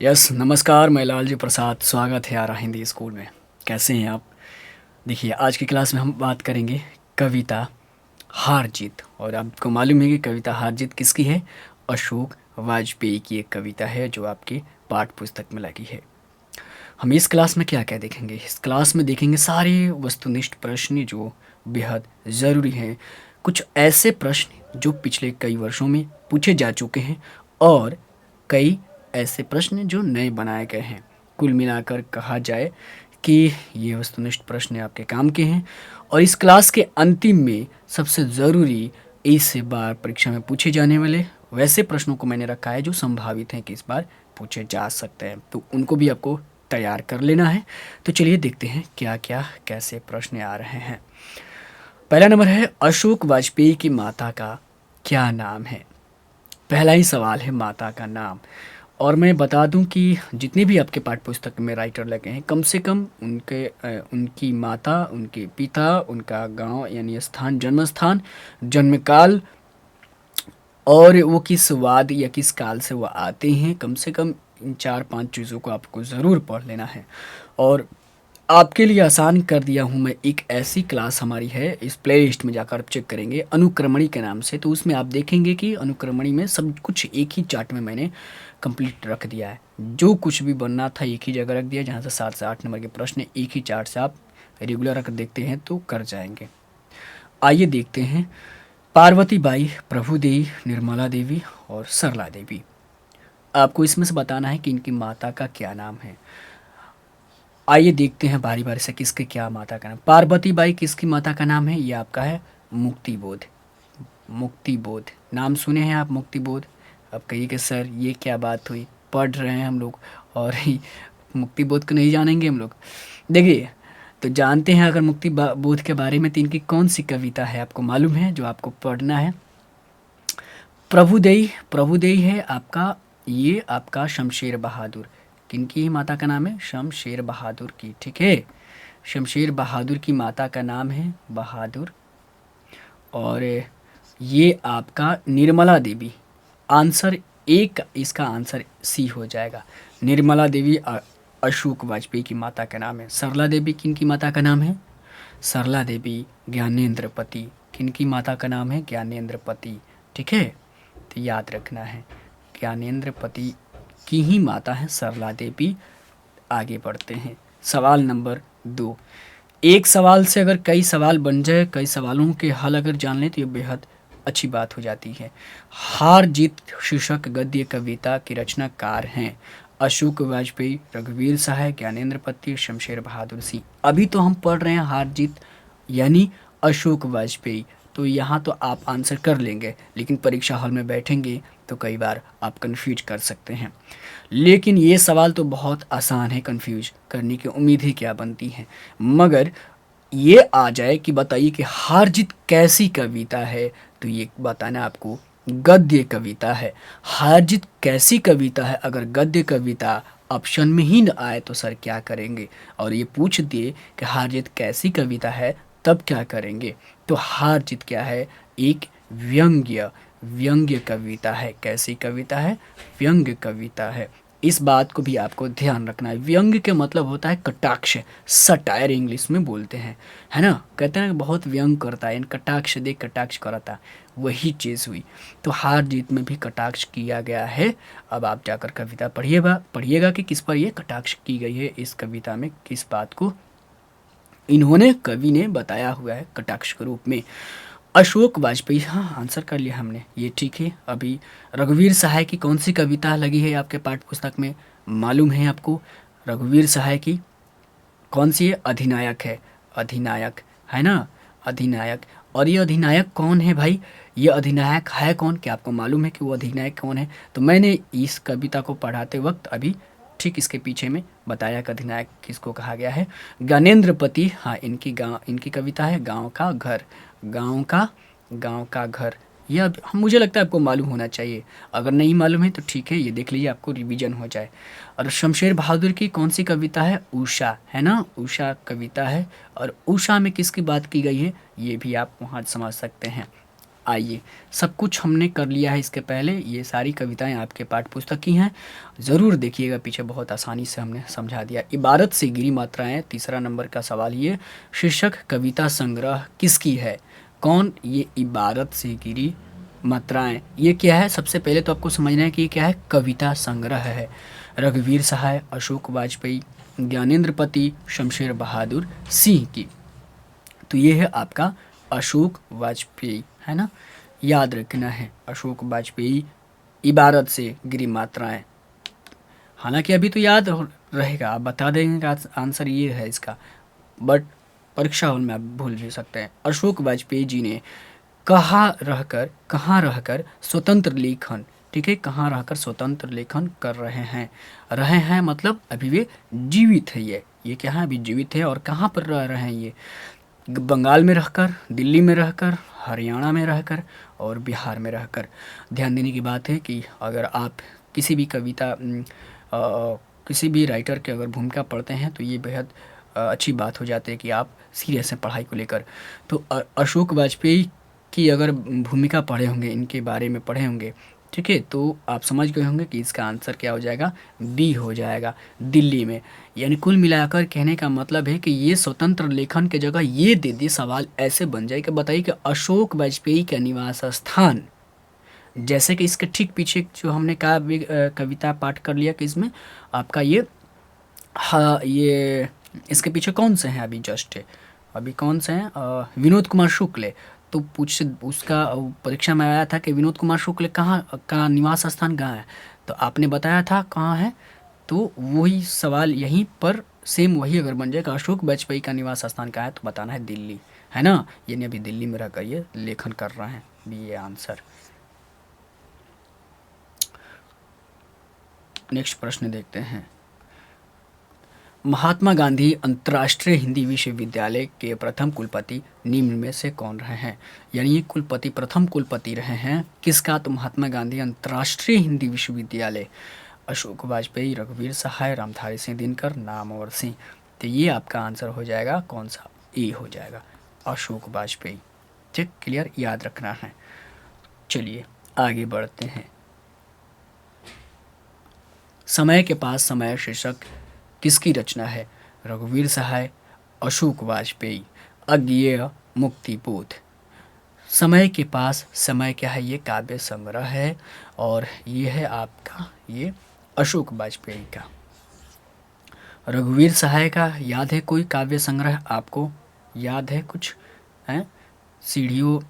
Yes, नमस्कार। मैं लालजी प्रसाद, स्वागत है आरा हिंदी स्कूल में। कैसे हैं आप? देखिए, आज की क्लास में हम बात करेंगे कविता हार जीत। और आपको मालूम है कि कविता हार जीत किसकी है? अशोक वाजपेयी की एक कविता है जो आपके पाठ पुस्तक में लगी है। हम इस क्लास में क्या क्या देखेंगे? इस क्लास में देखेंगे सारे वस्तुनिष्ठ प्रश्न जो बेहद ज़रूरी हैं। कुछ ऐसे प्रश्न जो पिछले कई वर्षों में पूछे जा चुके हैं और कई ऐसे प्रश्न जो नए बनाए गए हैं। कुल मिलाकर कहा जाए कि ये वस्तुनिष्ठ प्रश्न आपके काम के हैं। और इस क्लास के अंतिम में सबसे ज़रूरी इस बार परीक्षा में पूछे जाने वाले वैसे प्रश्नों को मैंने रखा है जो संभावित हैं कि इस बार पूछे जा सकते हैं, तो उनको भी आपको तैयार कर लेना है। तो चलिए देखते हैं क्या क्या कैसे प्रश्न आ रहे हैं। पहला नंबर है, अशोक वाजपेयी की माता का क्या नाम है? पहला ही सवाल है माता का नाम। और मैं बता दूं कि जितने भी आपके पाठ्य पुस्तक में राइटर लगे हैं, कम से कम उनकी माता, उनके पिता, उनका गांव यानी स्थान, जन्म स्थान, जन्म काल और वो किस वाद या किस काल से वो आते हैं, कम से कम इन 4-5 चीज़ों को आपको ज़रूर पढ़ लेना है। और आपके लिए आसान कर दिया हूँ मैं, एक ऐसी क्लास हमारी है, इस प्लेलिस्ट में जाकर आप चेक करेंगे अनुक्रमणी के नाम से, तो उसमें आप देखेंगे कि अनुक्रमणी में सब कुछ एक ही चार्ट में मैंने कंप्लीट रख दिया है। जो कुछ भी बनना था एक ही जगह रख दिया, जहाँ से 7 से 8 नंबर के प्रश्न एक ही चार्ट से आप रेगुलर रख देखते हैं तो कर जाएंगे। आइए देखते हैं, पार्वती बाई, प्रभु देवी, निर्मला देवी और सरला देवी। आपको इसमें से बताना है कि इनकी माता का क्या नाम है। आइए देखते हैं बारी बारी से किसके क्या माता का नाम। पार्वती बाई किसकी माता का नाम है? ये आपका है मुक्ति बोध। मुक्ति बोध नाम सुने हैं आप? मुक्ति बोध। अब कहिए कि सर ये क्या बात हुई, पढ़ रहे हैं हम लोग और ही मुक्ति बोध को नहीं जानेंगे हम लोग? देखिए, तो जानते हैं अगर मुक्ति बोध के बारे में, तो इनकी कौन सी कविता है आपको मालूम है जो आपको पढ़ना है? प्रभुदेई। प्रभुदेई है आपका, ये आपका शमशेर बहादुर। किनकी माता का नाम है? शमशेर बहादुर की, ठीक है। शमशेर बहादुर की माता का नाम है बहादुर। और ये आपका निर्मला देवी। आंसर एक, इसका आंसर सी हो जाएगा। निर्मला देवी अशोक वाजपेयी की माता का नाम है। सरला देवी किनकी माता का नाम है? सरला देवी ज्ञानेंद्र पति। किनकी माता का नाम है? ज्ञानेंद्र पति, ठीक है। तो याद रखना है, ज्ञानेंद्र पति की ही माता है सरला देवी। आगे बढ़ते हैं, सवाल नंबर 2। एक सवाल से अगर कई सवाल बन जाए, कई सवालों के हल अगर जान लें तो ये बेहद अच्छी बात हो जाती है। हार जीत शीर्षक गद्य कविता के रचनाकार हैं अशोक वाजपेयी, रघुवीर सहाय, ज्ञानेंद्र पति, शमशेर बहादुर सिंह। अभी तो हम पढ़ रहे हैं हार जीत यानी अशोक वाजपेयी, तो यहाँ तो आप आंसर कर लेंगे, लेकिन परीक्षा हॉल में बैठेंगे तो कई बार आप कंफ्यूज कर सकते हैं। लेकिन ये सवाल तो बहुत आसान है, कंफ्यूज करने की उम्मीद ही क्या बनती है। मगर ये आ जाए कि बताइए कि हार जीत कैसी कविता है, तो ये बताना आपको गद्य कविता है। हार जीत कैसी कविता है, अगर गद्य कविता ऑप्शन में ही न आए तो सर क्या करेंगे? और ये पूछ दिए कि हार जीत कैसी कविता है, तब क्या करेंगे? तो हार जीत क्या है? एक व्यंग्य व्यंग्य कविता है। कैसी कविता है? व्यंग्य कविता है। इस बात को भी आपको ध्यान रखना है। व्यंग्य के मतलब होता है कटाक्ष, सटायर इंग्लिश में बोलते हैं, है ना। कहते हैं कि बहुत व्यंग करता है, इन कटाक्ष दे कटाक्ष करता, वही चीज़ हुई। तो हार जीत में भी कटाक्ष किया गया है। अब आप जाकर कविता पढ़िएगा कि किस पर ये कटाक्ष की गई है, इस कविता में किस बात को इन्होंने, कवि ने बताया हुआ है कटाक्ष के रूप में। अशोक वाजपेयी, हाँ आंसर कर लिया हमने, ये ठीक है। अभी रघुवीर सहाय की कौन सी कविता लगी है आपके पाठ्य पुस्तक में, मालूम है आपको? रघुवीर सहाय की कौन सी है? अधिनायक है। अधिनायक है ना, अधिनायक। और ये अधिनायक कौन है भाई? ये अधिनायक है कौन? क्या आपको मालूम है कि वो अधिनायक कौन है? तो मैंने इस कविता को पढ़ाते वक्त अभी ठीक इसके पीछे में बताया कि अधिनायक किसको कहा गया है। ज्ञानेंद्र पति, हाँ इनकी कविता है गांव का घर। गांव का घर, यह मुझे लगता है आपको मालूम होना चाहिए। अगर नहीं मालूम है तो ठीक है, ये देख लीजिए, आपको रिवीजन हो जाए। और शमशेर बहादुर की कौन सी कविता है? उषा, है ना, उषा कविता है। और उषा में किसकी बात की गई है, ये भी आप वहाँ समझ सकते हैं। आइए, सब कुछ हमने कर लिया है इसके पहले, ये सारी कविताएं आपके पाठ्य पुस्तक की हैं, ज़रूर देखिएगा, पीछे बहुत आसानी से हमने समझा दिया। इबारत से गिरी मात्राएं, तीसरा नंबर का सवाल ये, शीर्षक कविता संग्रह किसकी है? कौन ये इबारत से गिरी मात्राएं, ये क्या है? सबसे पहले तो आपको समझना है कि ये क्या है, कविता संग्रह है। रघुवीर सहाय, अशोक वाजपेयी, ज्ञानेंद्र पति, शमशेर बहादुर सिंह की। तो ये है आपका अशोक वाजपेयी, है ना, याद रखना है, अशोक वाजपेयी, इबारत से गिरी मात्राएं। हालांकि अभी तो याद रहेगा, आप बता देंगे कि आंसर ये है इसका, बट परीक्षा हॉल में आप भूल भी सकते हैं। अशोक वाजपेयी जी ने कहाँ रहकर स्वतंत्र लेखन, ठीक है, कहाँ रहकर स्वतंत्र लेखन कर रहे हैं मतलब अभी वे जीवित है, ये क्या है, अभी जीवित है। और कहाँ पर रह रहे हैं ये? बंगाल में रहकर, दिल्ली में रहकर, हरियाणा में रहकर और बिहार में रहकर। ध्यान देने की बात है कि अगर आप किसी भी किसी भी राइटर के अगर भूमिका पढ़ते हैं तो ये बेहद अच्छी बात हो जाती है कि आप सीरियस हैं पढ़ाई को लेकर। तो अशोक वाजपेयी की अगर भूमिका पढ़े होंगे, इनके बारे में पढ़े होंगे, ठीक है, तो आप समझ गए होंगे कि इसका आंसर क्या हो जाएगा, बी हो जाएगा, दिल्ली में। यानी कुल मिलाकर कहने का मतलब है कि ये स्वतंत्र लेखन के जगह ये दे दिए, सवाल ऐसे बन जाए कि बताइए कि अशोक वाजपेयी का निवास स्थान, जैसे कि इसके ठीक पीछे जो हमने कविता पाठ कर लिया कि इसमें आपका ये, हाँ, ये इसके पीछे कौन से हैं अभी जस्ट, अभी कौन से हैं, विनोद कुमार शुक्ल। तो पूछ उसका परीक्षा में आया था कि विनोद कुमार शुक्ल कहाँ का निवास स्थान कहाँ है, तो आपने बताया था कहाँ है, तो वही सवाल यहीं पर सेम वही अगर बन जाएगा, अशोक वाजपेयी का निवास स्थान कहाँ है, तो बताना है दिल्ली, है ना, यानी अभी दिल्ली में रहकर ये लेखन कर रहे हैं, बी ये आंसर। नेक्स्ट प्रश्न देखते हैं। महात्मा गांधी अंतर्राष्ट्रीय हिंदी विश्वविद्यालय के प्रथम कुलपति निम्न में से कौन रहे हैं? यानी ये कुलपति, प्रथम कुलपति रहे हैं किसका, तो महात्मा गांधी अंतर्राष्ट्रीय हिंदी विश्वविद्यालय। अशोक वाजपेयी, रघुवीर सहाय, रामधारी सिंह दिनकर, नामवर सिंह। तो ये आपका आंसर हो जाएगा कौन सा, ए हो जाएगा, अशोक वाजपेयी। ठीक, क्लियर, याद रखना है। चलिए आगे बढ़ते हैं। समय के पास समय शीर्षक किसकी रचना है? रघुवीर सहाय, अशोक वाजपेयी, अज्ञेय मुक्तिबोध। समय के पास समय क्या है, ये काव्य संग्रह है और ये है आपका ये अशोक वाजपेयी का। रघुवीर सहाय का याद है कोई काव्य संग्रह आपको याद है कुछ, हैं? सीढ़ियों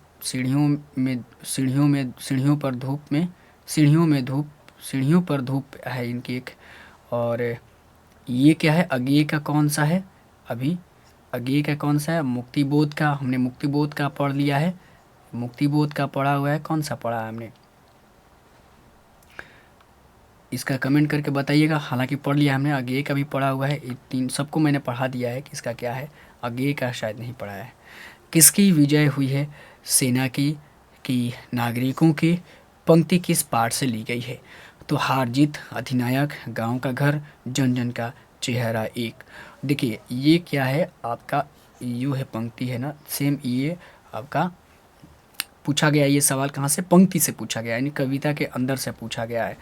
पर धूप है इनकी एक। और ये क्या है, अज्ञेय का कौन सा है, अभी अज्ञेय का कौन सा है, मुक्तिबोध का, हमने मुक्तिबोध का पढ़ लिया है, मुक्तिबोध का पढ़ा हुआ है, कौन सा पढ़ा है हमने, इसका कमेंट करके बताइएगा। हालांकि पढ़ लिया हमने, अज्ञेय का भी पढ़ा हुआ है, तीन सबको मैंने पढ़ा दिया है कि इसका क्या है, अज्ञेय का शायद नहीं पढ़ा है। किसकी विजय हुई है, सेना की कि नागरिकों की, पंक्ति किस पाठ से ली गई है, तो हार जीत, अधिनायक, गांव का घर, जन जन का चेहरा एक। देखिए ये क्या है आपका, यू है पंक्ति है ना, सेम ये आपका पूछा गया, ये सवाल कहाँ से, पंक्ति से पूछा गया, यानी कविता के अंदर से पूछा गया है।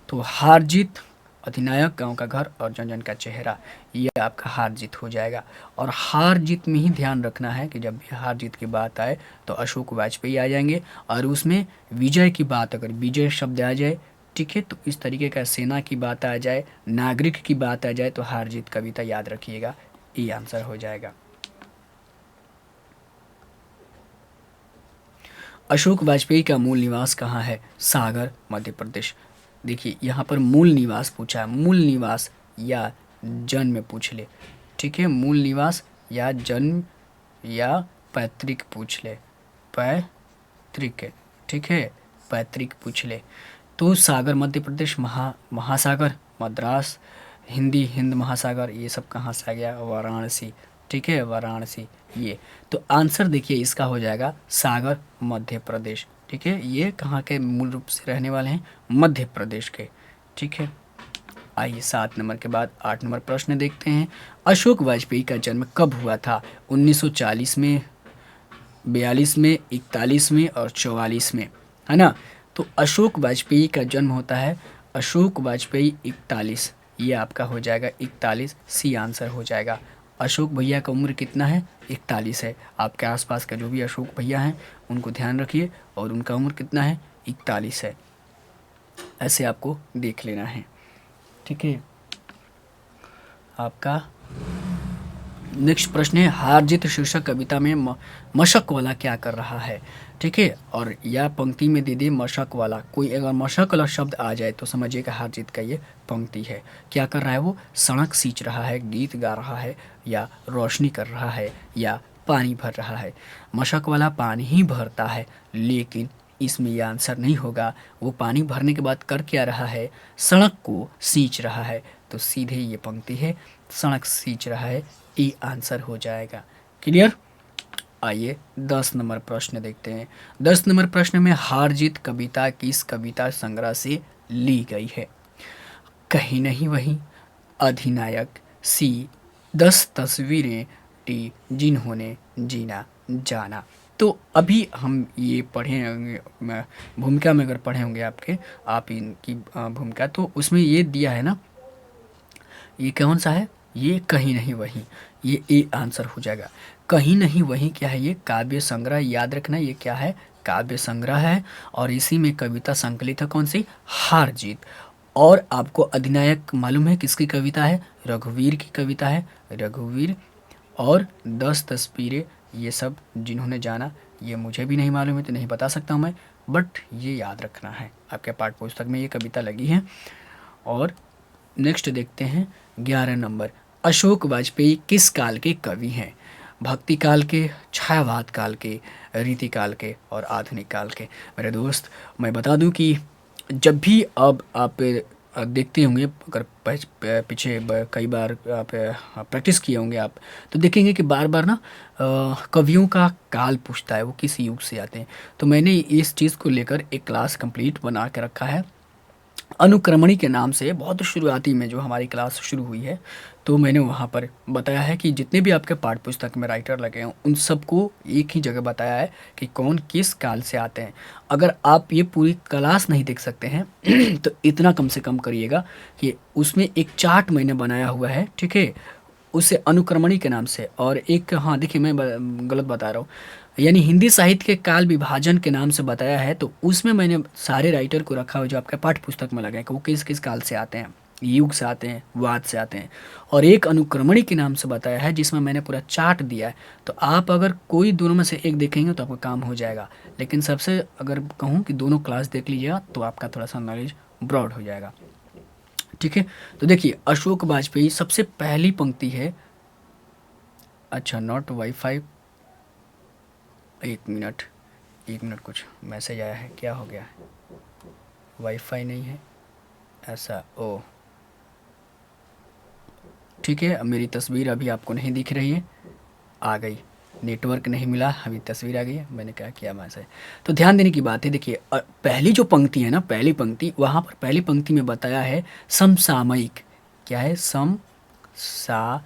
तो हार जीत, अधिनायक, गांव का घर और जन जन का चेहरा, ये आपका हार जीत हो जाएगा। और हार जीत में ही ध्यान रखना है कि जब भी हार जीत की बात आए तो अशोक वाजपेयी आ जाएंगे, और उसमें विजय की बात, अगर विजय शब्द आ जाए, ठीक है, तो इस तरीके का सेना की बात आ जाए, नागरिक की बात आ जाए, तो हार जीत कविता याद रखिएगा, ये आंसर हो जाएगा। अशोक वाजपेयी का मूल निवास कहाँ है, सागर, मध्य प्रदेश। देखिए यहाँ पर मूल निवास पूछा है, मूल निवास या जन्म पूछ ले, ठीक है, मूल निवास या जन्म या पैतृक पूछ ले, पैतृक, ठीक है, पैतृक पूछ ले। तो सागर मध्य प्रदेश, महासागर मद्रास, हिंद महासागर, ये सब कहाँ से आ गया, वाराणसी, ठीक है, वाराणसी ये। तो आंसर देखिए इसका हो जाएगा सागर मध्य प्रदेश, ठीक है, ये कहाँ के मूल रूप से रहने वाले हैं, मध्य प्रदेश के, ठीक है। आइए 7 नंबर के बाद 8 नंबर प्रश्न देखते हैं। अशोक वाजपेयी का जन्म कब हुआ था, 1940 में, 42 में, 41 में और 44 में, है ना। तो अशोक वाजपेयी का जन्म होता है अशोक वाजपेयी 41, ये आपका हो जाएगा 41, सी आंसर हो जाएगा। अशोक भैया का उम्र कितना है? 41 है। आपके आसपास का जो भी अशोक भैया हैं उनको ध्यान रखिए और उनका उम्र कितना है? 41 है। ऐसे आपको देख लेना है, ठीक है। आपका नेक्स्ट प्रश्न है, हार जीत शीर्षक कविता में मशक वाला क्या कर रहा है? ठीक है, और या पंक्ति में दे दे मशक वाला, कोई अगर मशक वाला शब्द आ जाए तो समझिएगा हार जीत का ये पंक्ति है। क्या कर रहा है वो? सड़क सींच रहा है, गीत गा रहा है, या रोशनी कर रहा है, या पानी भर रहा है। मशक वाला पानी ही भरता है, लेकिन इसमें यह आंसर नहीं होगा। वो पानी भरने के बाद कर क्या रहा है? सड़क को सींच रहा है। तो सीधे ये पंक्ति है, सड़क सींच रहा है, ई आंसर हो जाएगा। क्लियर? आइए 10 नंबर प्रश्न देखते हैं। 10 नंबर प्रश्न में हार जीत कविता किस कविता संग्रह से ली गई है? कहीं नहीं वहीं, अधिनायक, सी 10 तस्वीरें, डी जिन्होंने जीना जाना। तो अभी हम ये पढ़े होंगे, भूमिका में अगर पढ़े होंगे आप इनकी भूमिका, तो उसमें ये दिया है ना, ये कौन सा है? ये कहीं नहीं वहीं, ये ए आंसर हो जाएगा। कहीं नहीं वहीं क्या है? ये काव्य संग्रह, याद रखना ये क्या है? काव्य संग्रह है। और इसी में कविता संकलित है कौन सी? हार जीत। और आपको अधिनायक मालूम है किसकी कविता है? रघुवीर की कविता है, रघुवीर। और 10 तस्वीरें, ये सब जिन्होंने जाना, ये मुझे भी नहीं मालूम है तो नहीं बता सकता हूँ मैं, बट ये याद रखना है, आपके पाठ्य पुस्तक में ये कविता लगी है। और नेक्स्ट देखते हैं 11 नंबर, अशोक वाजपेयी किस काल के कवि हैं? भक्ति काल के, छायावाद काल के, रीति काल के और आधुनिक काल के। मेरे दोस्त, मैं बता दूं कि जब भी अब आप देखते होंगे, अगर पीछे कई बार आप प्रैक्टिस किए होंगे आप, तो देखेंगे कि बार बार ना कवियों का काल पूछता है, वो किस युग से आते हैं। तो मैंने इस चीज़ को लेकर एक क्लास कंप्लीट बना के रखा है अनुक्रमणी के नाम से। बहुत शुरुआती में जो हमारी क्लास शुरू हुई है, तो मैंने वहाँ पर बताया है कि जितने भी आपके पाठ्य पुस्तक में राइटर लगे हैं उन सबको एक ही जगह बताया है कि कौन किस काल से आते हैं। अगर आप ये पूरी क्लास नहीं देख सकते हैं तो इतना कम से कम करिएगा कि उसमें एक चार्ट मैंने बनाया हुआ है, ठीक है, उसे अनुक्रमणी के नाम से। और एक, हाँ देखिए मैं गलत बता रहा हूँ, यानी हिंदी साहित्य के काल विभाजन के नाम से बताया है, तो उसमें मैंने सारे राइटर को रखा हुआ जो आपके पाठ्य पुस्तक में लगे हैं कि वो किस किस काल से आते हैं, युग से आते हैं, वाद से आते हैं। और एक अनुक्रमणी के नाम से बताया है जिसमें मैंने पूरा चार्ट दिया है। तो आप अगर कोई दोनों में से एक देखेंगे तो आपका काम हो जाएगा, लेकिन सबसे अगर कहूँ कि दोनों क्लास देख लीजिएगा तो आपका थोड़ा सा नॉलेज ब्रॉड हो जाएगा, ठीक है। तो देखिए अशोक वाजपेयी, सबसे पहली पंक्ति है, अच्छा नॉट वाईफाई, एक मिनट कुछ मैसेज आया है, क्या हो गया है? वाईफाई नहीं है ऐसा, ओ ठीक है। अब मेरी तस्वीर अभी आपको नहीं दिख रही है, आ गई, नेटवर्क नहीं मिला, अभी तस्वीर आ गई है, मैंने क्या किया मैसेज। तो ध्यान देने की बात है, देखिए पहली जो पंक्ति है ना, पहली पंक्ति, वहाँ पर पहली पंक्ति में बताया है समसामयिक। क्या है? समसामयिक।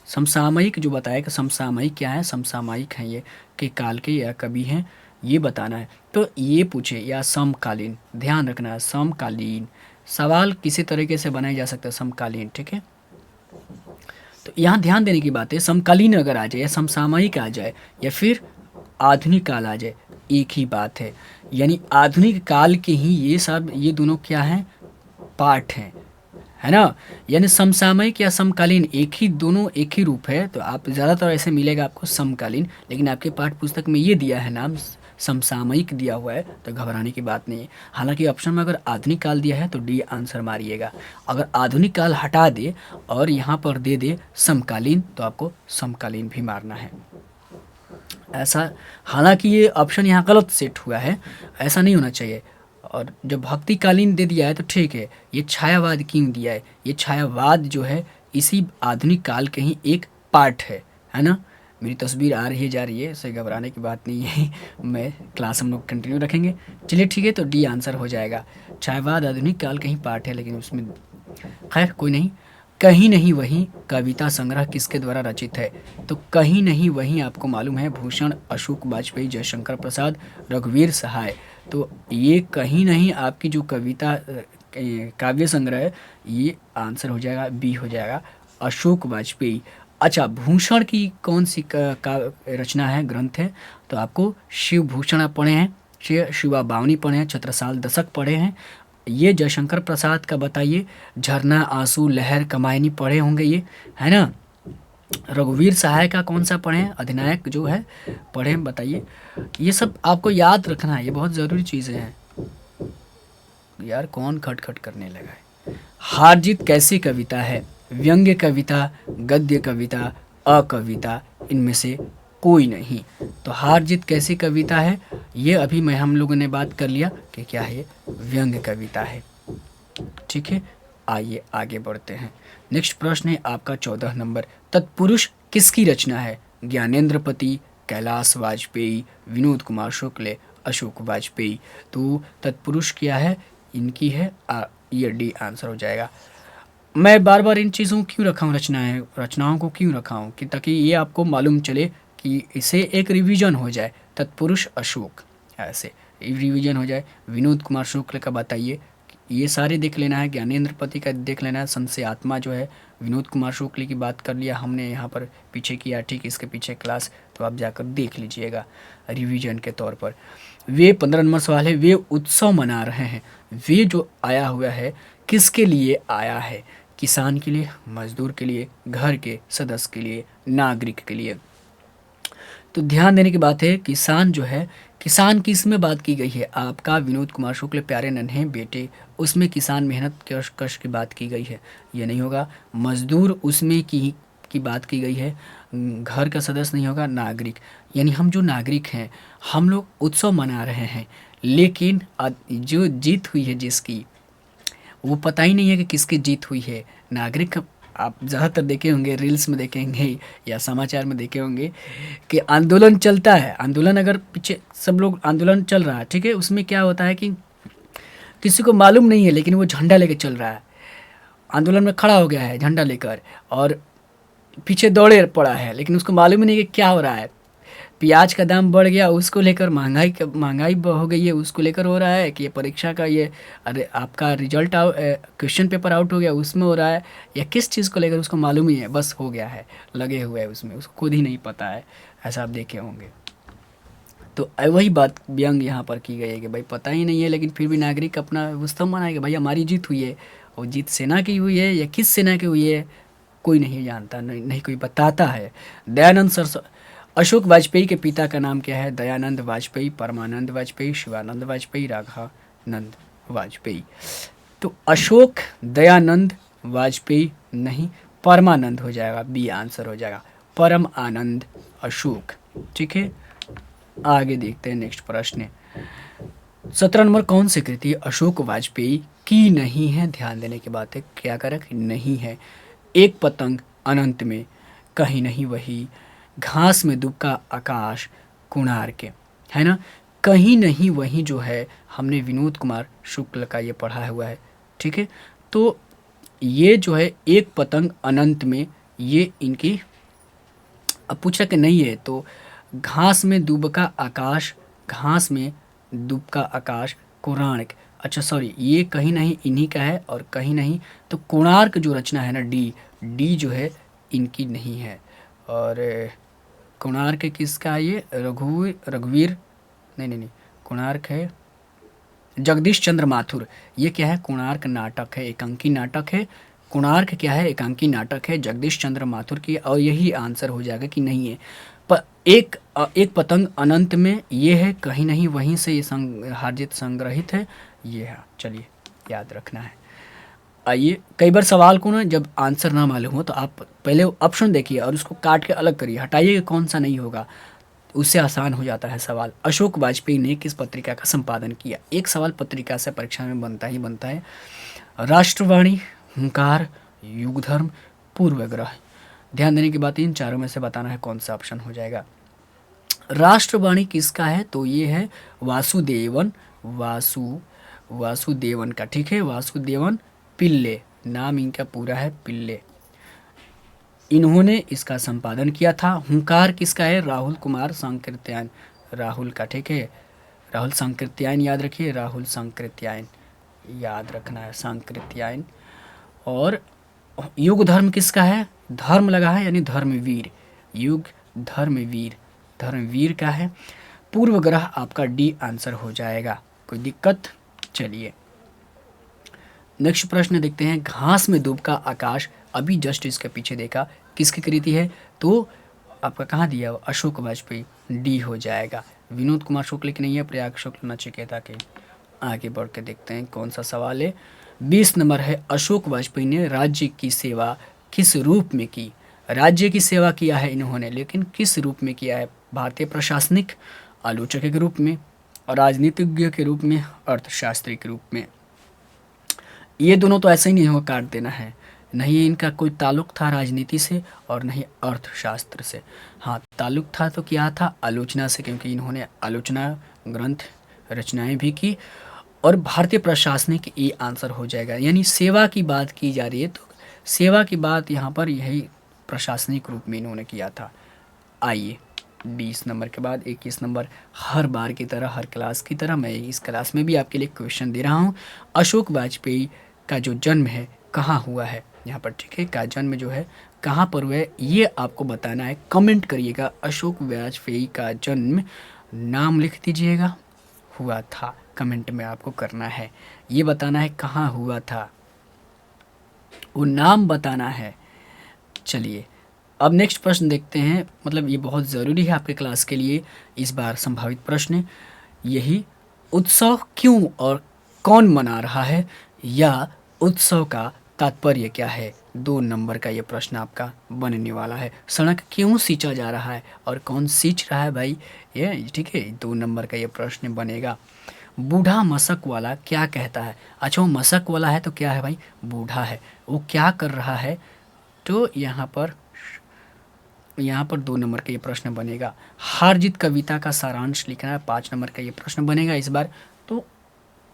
समसामयिक जो बताया कि समसामयिक क्या है? समसामयिक हैं ये, के काल के या कवि हैं, ये बताना है। तो ये पूछे या समकालीन, ध्यान रखना है समकालीन। सवाल किसी तरीके से बनाया जा सकता है समकालीन, ठीक है। तो यहाँ ध्यान देने की बात है, समकालीन अगर आ जाए या समसामयिक आ जाए या फिर आधुनिक काल आ जाए, एक ही बात है। यानी आधुनिक काल के ही ये सब, ये दोनों क्या हैं? पाठ हैं, है ना। यानी समसामयिक या समकालीन एक ही, दोनों एक ही रूप है। तो आप ज़्यादातर ऐसे मिलेगा आपको समकालीन, लेकिन आपके पाठ्य पुस्तक में ये दिया है नाम, समसामयिक दिया हुआ है, तो घबराने की बात नहीं है। हालांकि ऑप्शन में अगर आधुनिक काल दिया है तो डी आंसर मारिएगा। अगर आधुनिक काल हटा दे और यहाँ पर दे दे समकालीन, तो आपको समकालीन भी मारना है। ऐसा, हालांकि ये ऑप्शन यहाँ गलत सेट हुआ है, ऐसा नहीं होना चाहिए। और जब भक्तिकालीन दे दिया है तो ठीक है, ये छायावाद क्यों दिया है? ये छायावाद जो है इसी आधुनिक काल के ही एक पार्ट है ना। मेरी तस्वीर आ रही है जा रही है, इससे घबराने की बात नहीं है। मैं क्लास हम लोग कंटिन्यू रखेंगे, चलिए ठीक है। तो डी आंसर हो जाएगा, छायावाद आधुनिक काल का ही पार्ट है, लेकिन उसमें खैर कोई नहीं। कहीं नहीं वही कविता संग्रह किसके द्वारा रचित है? तो कहीं नहीं वही आपको मालूम है भूषण अशोक वाजपेयी, जयशंकर प्रसाद, रघुवीर सहाय। तो ये कहीं नहीं आपकी जो कविता काव्य संग्रह है, ये आंसर हो जाएगा बी हो जाएगा, अशोक वाजपेयी। अच्छा, भूषण की कौन सी का रचना है, ग्रंथ है? तो आपको शिव भूषण आप पढ़े हैं, शिवा बावनी पढ़े हैं, छत्रसाल दशक पढ़े हैं। ये जयशंकर प्रसाद का बताइए, झरना, आंसू, लहर, कमायनी पढ़े होंगे ये, है ना। रघुवीर सहाय का कौन सा पढ़े हैं, अधिनायक जो है पढ़े हैं, बताइए। ये सब आपको याद रखना है, ये बहुत ज़रूरी चीज़ें हैं। यार कौन खटखट करने लगा है? हार जीत कैसी कविता है? व्यंग्य कविता, गद्य कविता, अकविता, इनमें से कोई नहीं। तो हार जीत कैसी कविता है, ये अभी मैं हम लोगों ने बात कर लिया कि क्या है, व्यंग्य कविता है। ठीक है, आइए आगे बढ़ते हैं। नेक्स्ट प्रश्न है आपका 14 नंबर, तत्पुरुष किसकी रचना है? ज्ञानेंद्रपति, कैलाश वाजपेयी, विनोद कुमार शुक्ल, अशोक वाजपेयी। तो तत्पुरुष क्या है, इनकी है ये डी आंसर हो जाएगा। मैं बार बार इन चीज़ों को क्यों रखा हूँ, रचनाओं को क्यों रखा हूँ, कि ताकि ये आपको मालूम चले कि इसे एक रिवीजन हो जाए। तत्पुरुष अशोक, ऐसे रिवीजन हो जाए। विनोद कुमार शुक्ल का बताइए, ये सारे देख लेना है। ज्ञानेंद्रपति का देख लेना है, संत से आत्मा जो है। विनोद कुमार शुक्ल की बात कर लिया हमने यहाँ पर पीछे किया, ठीक इसके पीछे क्लास, तो आप जाकर देख लीजिएगा रिवीजन के तौर पर। वे 15 नंबर सवाल है, वे उत्सव मना रहे हैं, वे जो आया हुआ है किसके लिए आया है? किसान के लिए, मजदूर के लिए, घर के सदस्य के लिए, नागरिक के लिए। तो ध्यान देने की बात है, किसान जो है, किसान की इसमें बात की गई है आपका विनोद कुमार शुक्ल प्यारे नन्हे बेटे, उसमें किसान मेहनत कष्ट की बात की गई है, ये नहीं होगा। मजदूर उसमें की बात की गई है, घर का सदस्य नहीं होगा, नागरिक। यानी हम जो नागरिक हैं, हम लोग उत्सव मना रहे हैं, लेकिन जो जीत हुई है जिसकी, वो पता ही नहीं है कि किसकी जीत हुई है। नागरिक आप ज़्यादातर देखे होंगे, रील्स में देखे होंगे या समाचार में देखे होंगे कि आंदोलन चलता है, आंदोलन अगर पीछे सब लोग आंदोलन चल रहा है, ठीक है, उसमें क्या होता है कि किसी को मालूम नहीं है, लेकिन वो झंडा लेकर चल रहा है, आंदोलन में खड़ा हो गया है झंडा लेकर, और पीछे दौड़े पड़ा है, लेकिन उसको मालूम ही नहीं कि क्या हो रहा है। प्याज का दाम बढ़ गया, उसको लेकर महंगाई हो गई है, उसको लेकर हो रहा है कि ये परीक्षा का ये, अरे आपका रिजल्ट क्वेश्चन पेपर आउट हो गया, उसमें हो रहा है, या किस चीज़ को लेकर उसको मालूम ही है, बस हो गया है, लगे हुए है उसमें, उसको खुद ही नहीं पता है। ऐसा आप देखे होंगे। तो वही बात व्यंग यहाँ पर की गई है कि भाई पता ही नहीं है, लेकिन फिर भी नागरिक अपना उत्सव मनाएगा, भाई हमारी जीत हुई है। और जीत सेना की हुई है या किस सेना की हुई है, कोई नहीं जानता, नहीं कोई बताता है। दयानंद सर, अशोक वाजपेयी के पिता का नाम क्या है? दयानंद वाजपेयी, परमानंद वाजपेयी, शिवानंद वाजपेयी, राघानंद वाजपेयी। तो अशोक दयानंद वाजपेयी नहीं, परमानंद हो जाएगा, बी आंसर हो जाएगा, परम आनंद अशोक। ठीक है, आगे देखते हैं नेक्स्ट प्रश्न। 17 नंबर, कौन सी कृति अशोक वाजपेयी की नहीं है? ध्यान देने की बात है, क्या करें कि नहीं है। एक पतंग अनंत में, कहीं नहीं वही, घास में दुबका आकाश, कोणार्क, है ना। कहीं नहीं वही जो है, हमने विनोद कुमार शुक्ल का ये पढ़ा हुआ है, ठीक है। तो ये जो है एक पतंग अनंत में, ये इनकी, अब पूछा कि नहीं है, तो घास में दुबका आकाश, घास में दुबका आकाश, कोणार्क, अच्छा सॉरी, ये कहीं नहीं इन्हीं का है, और कहीं नहीं, तो कोणार्क जो रचना है ना, डी जो है इनकी नहीं है। और कोणार्क किसका है? ये रघुवीर नहीं, कोणार्क है जगदीश चंद्र माथुर। ये क्या है? कोणार्क नाटक है, एकांकी नाटक है। कोणार्क क्या है? एकांकी नाटक है, जगदीश चंद्र माथुर की, और यही आंसर हो जाएगा कि नहीं है। पर एक पतंग अनंत में, ये है कहीं नहीं वहीं से, ये हारजीत संग्रहित है, ये है। चलिए याद रखना है। आइए, कई बार सवाल को ना जब आंसर ना मालूम हो, तो आप पहले ऑप्शन देखिए और उसको काट के अलग करिए, हटाइए कि कौन सा नहीं होगा, उससे आसान हो जाता है सवाल। अशोक वाजपेयी ने किस पत्रिका का संपादन किया? एक सवाल पत्रिका से परीक्षा में बनता ही बनता है। राष्ट्रवाणी, हुंकार, युगधर्म, पूर्वग्रह। ध्यान देने की बात, इन चारों में से बताना है कौन सा ऑप्शन हो जाएगा। राष्ट्रवाणी किसका है? तो ये है वासुदेवन, वासुदेवन का, ठीक है, वासुदेवन पिल्ले नाम इनका पूरा है पिल्ले। इन्होंने इसका संपादन किया था। हुंकार किसका है? राहुल कुमार सांकृत्यायन, राहुल का, ठीक है। राहुल सांकृत्यायन याद रखिए, राहुल सांकृत्यायन याद रखना है, सांकृत्यायन। और युग धर्म किसका है? धर्म लगा है यानी धर्मवीर, युग धर्मवीर, धर्मवीर का है। पूर्व ग्रह आपका डी आंसर हो जाएगा, कोई दिक्कत? चलिए नेक्स्ट प्रश्न देखते हैं। घास में डूब का आकाश, अभी जस्ट इसके पीछे देखा, किसकी कृति है? तो आपका कहाँ दिया हुआ? अशोक वाजपेयी, डी हो जाएगा। विनोद कुमार शुक्ल की नहीं है, प्रयाग शुक्ल नचिकेता के। आगे बढ़ के देखते हैं कौन सा सवाल है। 20 नंबर है, अशोक वाजपेयी ने राज्य की सेवा किस रूप में की? राज्य की सेवा किया है इन्होंने, लेकिन किस रूप में किया है? भारतीय प्रशासनिक, आलोचक के रूप में, राजनीतिज्ञ के रूप में, अर्थशास्त्री के रूप में। ये दोनों तो ऐसे ही नहीं हो, काट देना है, नहीं इनका कोई ताल्लुक था राजनीति से और नहीं अर्थशास्त्र से। हाँ ताल्लुक था तो क्या था? आलोचना से, क्योंकि इन्होंने आलोचना ग्रंथ रचनाएं भी की। और भारतीय प्रशासनिक ये आंसर हो जाएगा, यानी सेवा की बात की जा रही है तो सेवा की बात यहाँ पर यही प्रशासनिक रूप में इन्होंने किया था। आइए 20 नंबर के बाद 21 नंबर, हर बार की तरह, हर क्लास की तरह मैं इस क्लास में भी आपके लिए क्वेश्चन दे रहा हूँ। अशोक वाजपेयी का जो जन्म है कहाँ हुआ है यहाँ पर, ठीक है, का जन्म जो है कहाँ पर हुआ है ये आपको बताना है। कमेंट करिएगा, अशोक वाजपेयी का जन्म, नाम लिख दीजिएगा, हुआ था, कमेंट में आपको करना है, ये बताना है कहाँ हुआ था, वो नाम बताना है। चलिए अब नेक्स्ट प्रश्न देखते हैं, मतलब ये बहुत ज़रूरी है आपके क्लास के लिए इस बार संभावित प्रश्न, यही उत्सव क्यों और कौन मना रहा है, या उत्सव का तात्पर्य क्या है? 2 नंबर का ये प्रश्न आपका बनने वाला है। सड़क क्यों सींचा जा रहा है और कौन सींच रहा है भाई, ये ठीक है, 2 नंबर का ये प्रश्न बनेगा। बूढ़ा मशक वाला क्या कहता है? अच्छा वो मशक वाला है तो क्या है भाई? बूढ़ा है, वो क्या कर रहा है? तो यहाँ पर 2 नंबर का ये प्रश्न बनेगा। हार जीत कविता का सारांश लिखना है, 5 नंबर का ये प्रश्न बनेगा इस बार, तो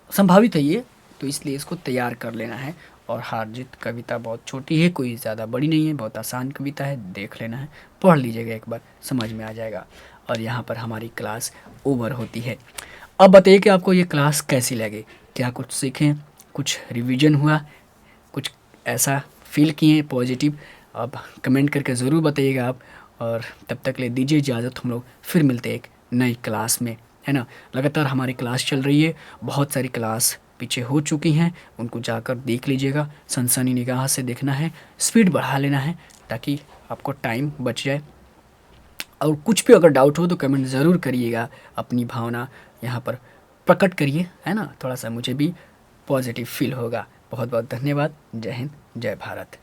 संभावित है ये, तो इसलिए इसको तैयार कर लेना है। और हार जीत कविता बहुत छोटी है, कोई ज़्यादा बड़ी नहीं है, बहुत आसान कविता है, देख लेना है, पढ़ लीजिएगा एक बार, समझ में आ जाएगा। और यहाँ पर हमारी क्लास ओवर होती है। अब बताइए कि आपको ये क्लास कैसी लगी, क्या कुछ सीखें, कुछ रिवीजन हुआ, कुछ ऐसा फील किए पॉजिटिव? अब कमेंट करके ज़रूर बताइएगा आप। और तब तक ले दीजिए इजाज़त, हम लोग फिर मिलते हैं एक नई क्लास में, है ना। लगातार हमारी क्लास चल रही है, बहुत सारी क्लास पीछे हो चुकी हैं, उनको जाकर देख लीजिएगा, सनसनी निगाह से देखना है, स्पीड बढ़ा लेना है ताकि आपको टाइम बच जाए। और कुछ भी अगर डाउट हो तो कमेंट ज़रूर करिएगा, अपनी भावना यहाँ पर प्रकट करिए, है ना, थोड़ा सा मुझे भी पॉजिटिव फील होगा। बहुत बहुत धन्यवाद। जय हिंद, जय भारत।